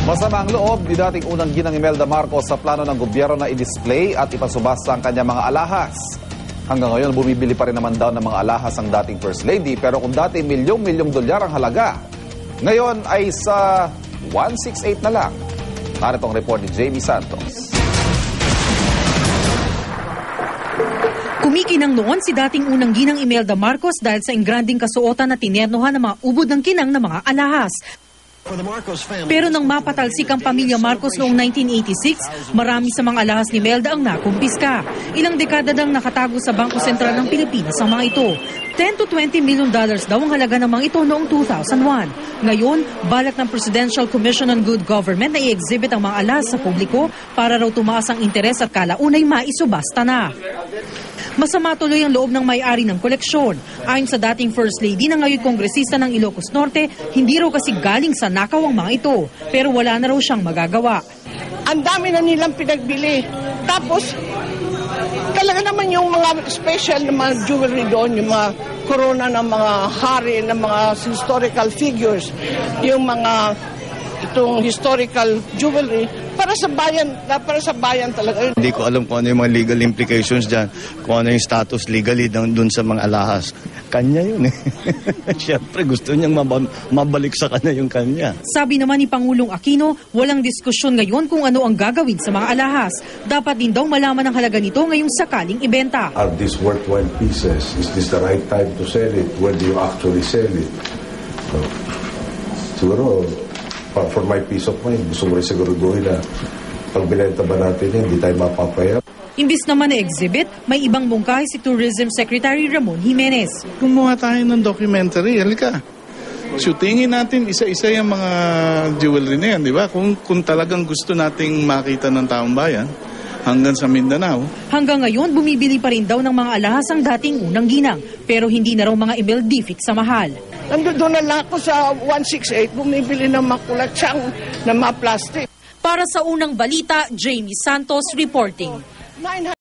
Masama ang loob ni dating unang ginang Imelda Marcos sa plano ng gobyerno na i-display at ipasubasta ang kanyang mga alahas. Hanggang ngayon, bumibili pa rin naman daw ng mga alahas ang dating First Lady, pero kung dati milyong-milyong dolyar ang halaga, ngayon ay sa 168 na lang. Narito ang report ni Jamie Santos. Kumikinang noon si dating unang ginang Imelda Marcos dahil sa ingranding kasuotan na tinernohan ng mga ubod ng kinang na mga alahas. Pero nang mapatalsik ang pamilya Marcos noong 1986, marami sa mga alahas ni Imelda ang nakumpiska. Ilang dekada nang nakatago sa Bangko Sentral ng Pilipinas ang mga ito. $10 to $20 million daw ang halaga ng mga ito noong 2001. Ngayon, balak ng Presidential Commission on Good Government na i-exhibit ang mga alahas sa publiko para raw tumaas ang interes at kalaunay maisubasta na. Masama tuloy ang loob ng may-ari ng koleksyon. Ayon sa dating First Lady na ngayon kongresista ng Ilocos Norte, hindi raw kasi galing sa nakaw ang mga ito. Pero wala na raw siyang magagawa. Ang dami na nilang pinagbili. Tapos, talaga naman yung mga special na mga jewelry doon, yung mga corona ng mga hari, ng mga historical figures, yung mga itong historical jewelry, para sa bayan talaga. Hindi ko alam kung ano yung mga legal implications dyan, kung ano yung status legally dun sa mga alahas. Kanya yun eh. Siyempre gusto niyang mabalik sa kanya yung kanya. Sabi naman ni Pangulong Aquino, walang diskusyon ngayon kung ano ang gagawin sa mga alahas. Dapat din daw malaman ang halaga nito ngayong sakaling ibenta. Are these worthwhile pieces? Is this the right time to sell it? When do you actually sell it? Siguro, for my peace of mind, gusto mo rin siguraduhin na pag binenta ba natin yan, hindi tayo mapapaya. Imbis naman na exhibit, may ibang mungkahi si Tourism Secretary Ramon Jimenez. Gumawa tayo ng documentary, halika. Shootingin natin isa-isa yung mga jewelry na yan, di ba? Kung talagang gusto nating makita ng taong bayan, hanggang sa Mindanao. Hanggang ngayon, bumibili pa rin daw ng mga alahas ang dating unang ginang, pero hindi na raw mga Imeldific sa mahal. Nandun na lang ako sa 168, bumibili ng mga kulatsyang na mga plastic. Para sa unang balita, Jamie Santos reporting.